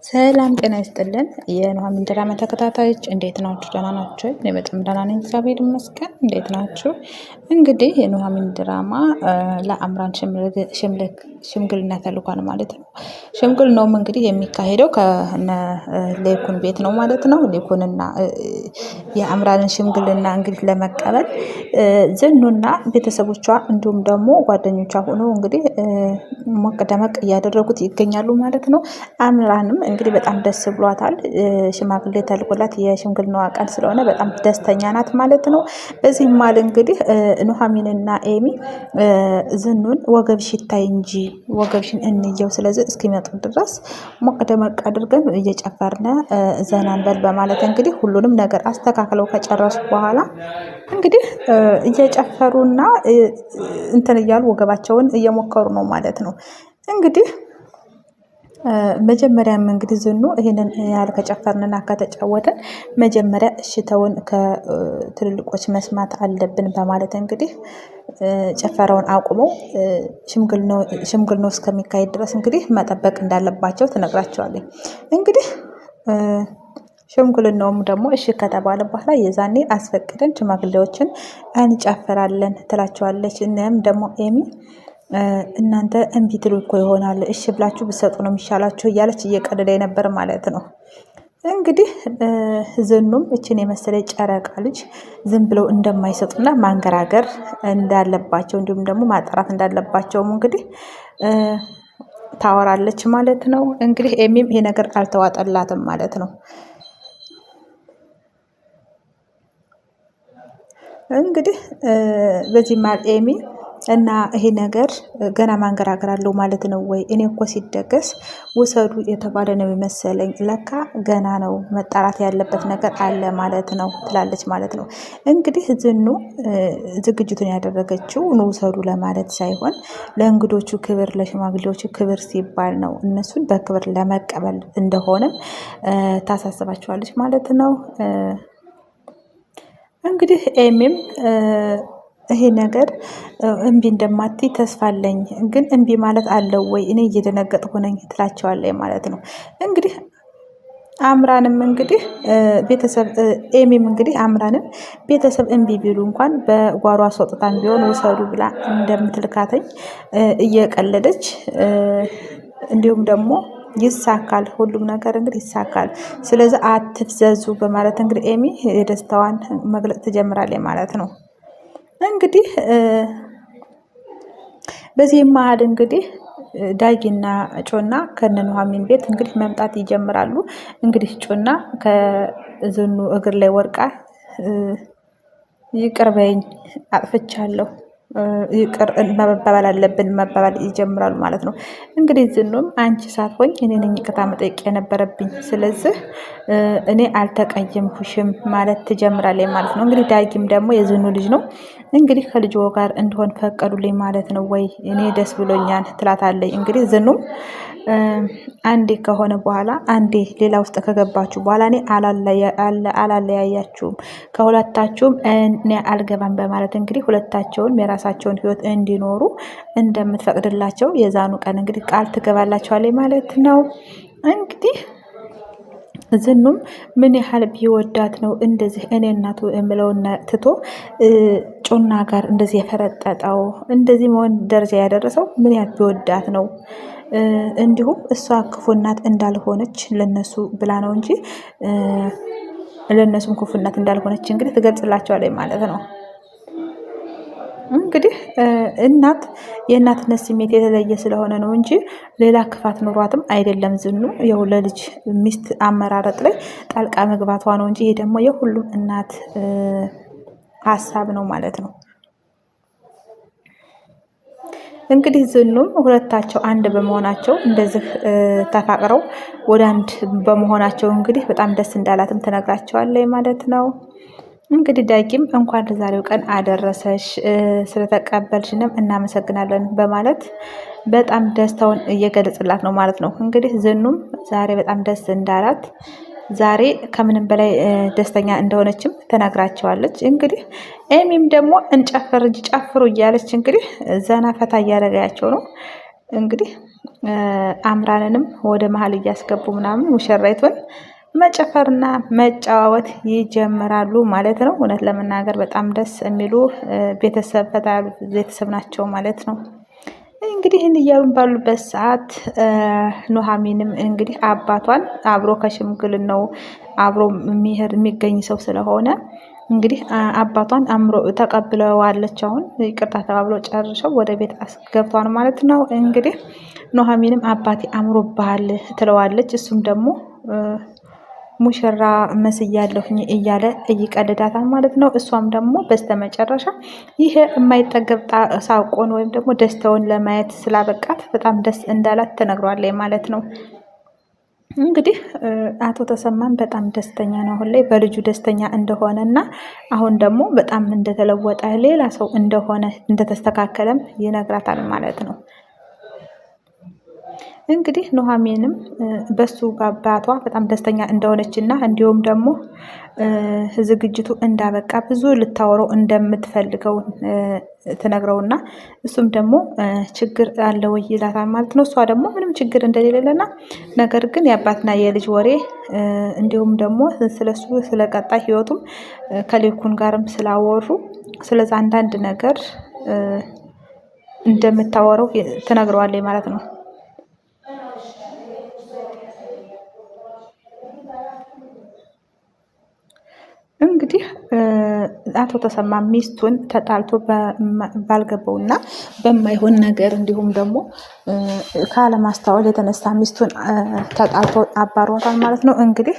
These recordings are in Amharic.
ሰላም ጤና ይስጥልን። የኑሃሚን ድራማ ተከታታዮች እንዴት ናችሁ? ደህና ናችሁ? እኔ በጣም ደህና ነኝ፣ እግዚአብሔር ይመስገን። እንዴት ናችሁ? እንግዲህ የኑሃሚን ድራማ ለአምራን ሽምግልና ተልኳል ማለት ነው። ሽምግልናውም እንግዲህ የሚካሄደው ከነ ሌኩን ቤት ነው ማለት ነው። ሌኩንና የአምራንን ሽምግልና እንግዲህ ለመቀበል ዝኑና ቤተሰቦቿ እንዲሁም ደግሞ ጓደኞቿ ሆኖ እንግዲህ ሞቅ ደመቅ እያደረጉት ይገኛሉ ማለት ነው። አምራንም እንግዲህ በጣም ደስ ብሏታል። ሽማግሌ ተልኮላት የሽምግልናዋ ቀን ስለሆነ በጣም ደስተኛ ናት ማለት ነው። በዚህ ማል እንግዲህ ኑሃሚንና ኤሚ ዝኑን ወገብሽ ይታይ እንጂ ወገብሽን እንየው፣ ስለዚህ እስኪመጡ ድረስ ሞቅ ደመቅ አድርገን እየጨፈርነ ዘና እንበል በማለት እንግዲህ ሁሉንም ነገር አስተካክለው ከጨረሱ በኋላ እንግዲህ እየጨፈሩና እንትን እያሉ ወገባቸውን እየሞከሩ ነው ማለት ነው። እንግዲህ መጀመሪያም እንግዲህ ዝኑ ይሄንን ያህል ከጨፈርንና ከተጫወተን መጀመሪያ እሽተውን ከትልልቆች መስማት አለብን በማለት እንግዲህ ጨፈረውን አቁመው ሽምግልናው እስከሚካሄድ ድረስ እንግዲህ መጠበቅ እንዳለባቸው ትነግራቸዋለች። እንግዲህ ሽምግልናውም ደግሞ እሺ ከተባለ በኋላ የዛኔ አስፈቅደን ሽማግሌዎችን እንጨፍራለን ትላቸዋለች። እናም ደግሞ ኤሚ እናንተ እምቢ ትሉ እኮ ይሆናል፣ እሺ ብላችሁ ብትሰጡ ነው የሚሻላችሁ እያለች እየቀለደ ነበር ማለት ነው። እንግዲህ ዝኑም እችን የመሰለ ጨረቃ ልጅ ዝም ብለው እንደማይሰጡና ማንገራገር እንዳለባቸው እንዲሁም ደግሞ ማጣራት እንዳለባቸውም እንግዲህ ታወራለች ማለት ነው። እንግዲህ ኤሚም ይሄ ነገር አልተዋጠላትም ማለት ነው። እንግዲህ በዚህ ማል ኤሚ እና ይሄ ነገር ገና ማንገራገር አለው ማለት ነው ወይ? እኔ እኮ ሲደገስ ውሰዱ የተባለ ነው የመሰለኝ፣ ለካ ገና ነው መጣራት ያለበት ነገር አለ ማለት ነው ትላለች ማለት ነው። እንግዲህ ዝኑ ዝግጅቱን ያደረገችው ውሰዱ ለማለት ሳይሆን ለእንግዶቹ ክብር፣ ለሽማግሌዎቹ ክብር ሲባል ነው፣ እነሱን በክብር ለመቀበል እንደሆነም ታሳስባቸዋለች ማለት ነው። እንግዲህ ኤሚም ይሄ ነገር እምቢ እንደማትይ ተስፋ አለኝ፣ ግን እምቢ ማለት አለው ወይ? እኔ እየደነገጥኩ ነኝ ትላቸዋለች ማለት ነው። እንግዲህ አምራንም እንግዲህ ቤተሰብ ኤሚም እንግዲህ አምራንም ቤተሰብ እምቢ ቢሉ እንኳን በጓሮ አስወጥታን ቢሆን ውሰዱ ብላ እንደምትልካተኝ እየቀለደች እንዲሁም ደግሞ ይሳካል፣ ሁሉም ነገር እንግዲህ ይሳካል፣ ስለዚህ አትፍዘዙ በማለት እንግዲህ ኤሚ የደስታዋን መግለጽ ትጀምራለች ማለት ነው። እንግዲህ በዚህ መሀል እንግዲህ ዳጊና ጮና ከነ ኑሃሚን ቤት እንግዲህ መምጣት ይጀምራሉ። እንግዲህ ጮና ከዝኑ እግር ላይ ወርቃ ይቅር በይኝ አጥፍቻለሁ፣ ይቅር መባባል አለብን መባባል ይጀምራሉ ማለት ነው። እንግዲህ ዝኑም አንቺ ሳትሆኝ እኔ ነኝ ይቅርታ መጠየቅ የነበረብኝ፣ ስለዚህ እኔ አልተቀየምኩሽም ማለት ትጀምራለች ማለት ነው። እንግዲህ ዳጊም ደግሞ የዝኑ ልጅ ነው። እንግዲህ ከልጅ ጋር እንደሆን ፈቀዱልኝ ማለት ነው ወይ? እኔ ደስ ብሎኛል ትላታለች። እንግዲህ ዝኑም አንዴ ከሆነ በኋላ አንዴ ሌላ ውስጥ ከገባችሁ በኋላ እኔ አላለያያችሁም፣ ከሁለታችሁም እኔ አልገባም በማለት እንግዲህ ሁለታቸውን የራሳቸውን ሕይወት እንዲኖሩ እንደምትፈቅድላቸው የዛኑ ቀን እንግዲህ ቃል ትገባላቸዋለች ማለት ነው። እንግዲህ ዝኑም ምን ያህል ቢወዳት ነው እንደዚህ እኔ እናቱ የምለውን ትቶ ጮና ጋር እንደዚህ የፈረጠጠው እንደዚህ መሆን ደረጃ ያደረሰው ምን ያህል ቢወዳት ነው? እንዲሁም እሷ ክፉ እናት እንዳልሆነች ለነሱ ብላ ነው እንጂ ለነሱም ክፉ እናት እንዳልሆነች እንግዲህ ትገልጽላቸዋለች ማለት ነው። እንግዲህ እናት የእናትነት ስሜት የተለየ ስለሆነ ነው እንጂ ሌላ ክፋት ኑሯትም አይደለም። ዝኑ ያው ለልጅ ሚስት አመራረጥ ላይ ጣልቃ መግባቷ ነው እንጂ ይሄ ደግሞ የሁሉም እናት ሀሳብ ነው ማለት ነው። እንግዲህ ዝኑም ሁለታቸው አንድ በመሆናቸው እንደዚህ ተፋቅረው ወደ አንድ በመሆናቸው እንግዲህ በጣም ደስ እንዳላትም ትነግራቸዋለች ማለት ነው። እንግዲህ ዳጊም እንኳን ለዛሬው ቀን አደረሰሽ፣ ስለተቀበልሽንም እናመሰግናለን በማለት በጣም ደስታውን እየገለጽላት ነው ማለት ነው። እንግዲህ ዝኑም ዛሬ በጣም ደስ እንዳላት ዛሬ ከምንም በላይ ደስተኛ እንደሆነችም ተናግራቸዋለች። እንግዲህ ኤሚም ደግሞ እንጨፍር እንጂ ጨፍሩ እያለች እንግዲህ ዘና ፈታ እያደረጋቸው ነው። እንግዲህ አምራንንም ወደ መሀል እያስገቡ ምናምን ሙሽራይቱን መጨፈርና መጫወት ይጀምራሉ ማለት ነው። እውነት ለመናገር በጣም ደስ የሚሉ ቤተሰብ ፈጣሪ ቤተሰብ ናቸው ማለት ነው። እንግዲህ ይህን እያሉን ባሉበት ሰዓት ኑሐሚንም እንግዲህ አባቷን አብሮ ከሽምግልናው አብሮ የሚገኝ ሰው ስለሆነ እንግዲህ አባቷን አምሮ ተቀብለዋለች። አሁን ይቅርታ ተባብለው ጨርሰው ወደ ቤት አስገብቷል ማለት ነው። እንግዲህ ኑሐሚንም አባቴ አምሮብሃል ትለዋለች። እሱም ደግሞ ሙሽራ መስያለሁኝ እያለ ይቀልዳታል ማለት ነው። እሷም ደግሞ በስተመጨረሻ ይሄ የማይጠገብ ሳቆን ወይም ደግሞ ደስታውን ለማየት ስላበቃት በጣም ደስ እንዳላት ተነግሯለች ማለት ነው። እንግዲህ አቶ ተሰማን በጣም ደስተኛ ነው አሁን ላይ በልጁ ደስተኛ እንደሆነ እና አሁን ደግሞ በጣም እንደተለወጠ ሌላ ሰው እንደሆነ እንደተስተካከለም ይነግራታል ማለት ነው። እንግዲህ ኑሐሚንም በሱ አባቷ በጣም ደስተኛ እንደሆነች እና እንዲሁም ደግሞ ዝግጅቱ እንዳበቃ ብዙ ልታወራው እንደምትፈልገው ትነግረውና እሱም ደግሞ ችግር አለ ወይ ይላታል ማለት ነው። እሷ ደግሞ ምንም ችግር እንደሌለና ነገር ግን የአባትና የልጅ ወሬ እንዲሁም ደግሞ ስለሱ ስለቀጣይ ህይወቱም ከሌኩን ጋርም ስላወሩ ስለዛ አንዳንድ ነገር እንደምታወራው ትነግረዋለች ማለት ነው። እንግዲህ አቶ ተሰማ ሚስቱን ተጣልቶ ባልገባውና በማይሆን ነገር እንዲሁም ደግሞ ካለማስተዋል የተነሳ ሚስቱን ተጣልቶ አባሯታል ማለት ነው። እንግዲህ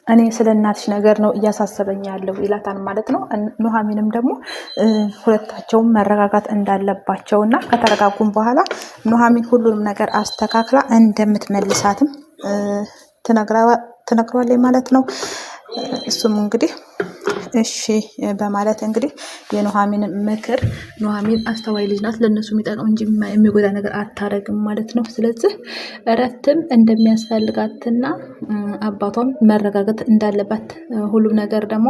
እኔ ስለ እናትሽ ነገር ነው እያሳሰበኝ ያለው ይላታል ማለት ነው። ኑሐሚንም ደግሞ ሁለታቸውም መረጋጋት እንዳለባቸው እና ከተረጋጉም በኋላ ኑሐሚን ሁሉንም ነገር አስተካክላ እንደምትመልሳትም ትነግረዋለች ማለት ነው። እሱም እንግዲህ እሺ በማለት እንግዲህ የኑሐሚን ምክር ኑሐሚን አስተዋይ ልጅ ናት፣ ለእነሱ የሚጠቅም እንጂ የሚጎዳ ነገር አታደርግም ማለት ነው። ስለዚህ እረፍትም እንደሚያስፈልጋትና አባቷም መረጋጋት እንዳለባት ሁሉም ነገር ደግሞ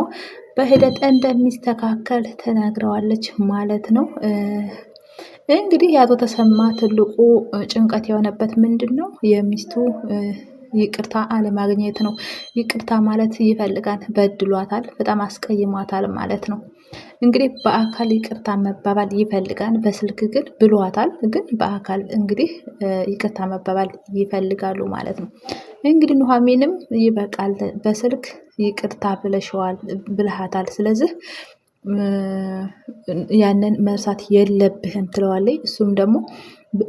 በሂደት እንደሚስተካከል ተናግረዋለች ማለት ነው። እንግዲህ የአቶ ተሰማ ትልቁ ጭንቀት የሆነበት ምንድን ነው? የሚስቱ ይቅርታ አለማግኘት ነው። ይቅርታ ማለት ይፈልጋል፣ በድሏታል፣ በጣም አስቀይሟታል ማለት ነው። እንግዲህ በአካል ይቅርታ መባባል ይፈልጋል፣ በስልክ ግን ብሏታል። ግን በአካል እንግዲህ ይቅርታ መባባል ይፈልጋሉ ማለት ነው። እንግዲህ ኑሐሚንም ይበቃል፣ በስልክ ይቅርታ ብለሃታል፣ ስለዚህ ያንን መርሳት የለብህም ትለዋለች። እሱም ደግሞ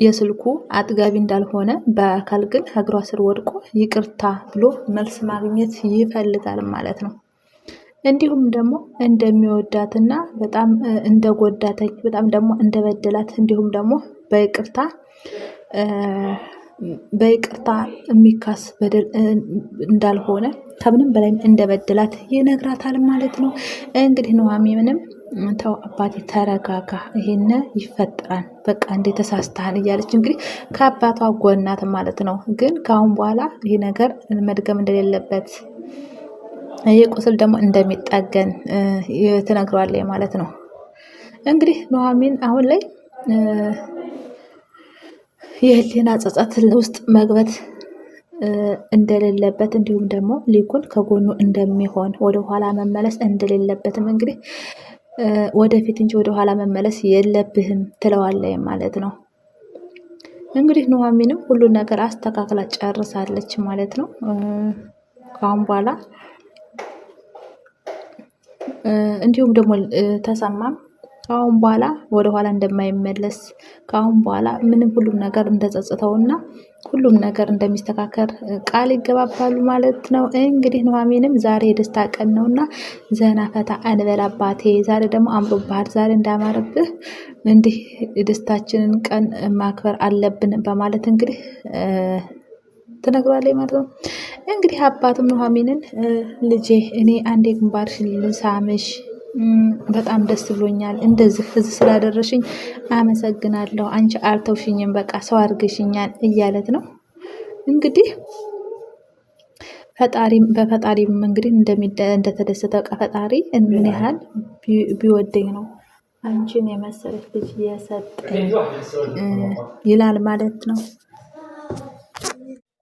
የስልኩ አጥጋቢ እንዳልሆነ በአካል ግን እግሯ ስር ወድቆ ይቅርታ ብሎ መልስ ማግኘት ይፈልጋል ማለት ነው። እንዲሁም ደግሞ እንደሚወዳትና በጣም እንደጎዳተኝ በጣም ደግሞ እንደበደላት እንዲሁም ደግሞ በይቅርታ የሚካስ በደል እንዳልሆነ ከምንም በላይ እንደበደላት ይነግራታል ማለት ነው። እንግዲህ ኑሐሚንም ተው አባቴ ተረጋጋ፣ ይሄን ይፈጠራል፣ በቃ እንዴት ተሳስተሃል እያለች እንግዲህ ከአባቷ ጎናት ማለት ነው። ግን ከአሁን በኋላ ይሄ ነገር መድገም እንደሌለበት ይህ ቁስል ደግሞ እንደሚጠገን ትነግረዋለች ማለት ነው። እንግዲህ ኑሐሚን አሁን ላይ የህሊና ጸጸት ውስጥ መግባት እንደሌለበት እንዲሁም ደግሞ ሊኩን ከጎኑ እንደሚሆን ወደኋላ መመለስ እንደሌለበትም እንግዲህ ወደፊት እንጂ ወደኋላ መመለስ የለብህም ትለዋለች ማለት ነው። እንግዲህ ኑሐሚንም ሁሉን ነገር አስተካክላ ጨርሳለች ማለት ነው። ከአሁን በኋላ እንዲሁም ደግሞ ተሰማም ከአሁን በኋላ ወደኋላ እንደማይመለስ ከአሁን በኋላ ምንም ሁሉም ነገር እንደጸጸተውና ሁሉም ነገር እንደሚስተካከል ቃል ይገባባሉ ማለት ነው። እንግዲህ ኑሐሚንም ዛሬ የደስታ ቀን ነውና ዘና ፈታ እንበል አባቴ፣ ዛሬ ደግሞ አምሮብሃል፣ ዛሬ እንዳማረብህ እንዲህ የደስታችንን ቀን ማክበር አለብን በማለት እንግዲህ ትነግሯለች ማለት ነው። እንግዲህ አባቱም ኑሐሚንን ልጄ እኔ አንዴ ግንባርሽን ልሳምሽ፣ በጣም ደስ ብሎኛል፣ እንደዚህ እዚህ ስላደረሽኝ አመሰግናለሁ፣ አንቺ አልተውሽኝም፣ በቃ ሰው አድርገሽኛል እያለት ነው። እንግዲህ በፈጣሪም እንግዲህ እንደተደሰተ ፈጣሪ ምን ያህል ቢወደኝ ነው አንቺን የመሰለች ልጅ የሰጠኝ ይላል ማለት ነው።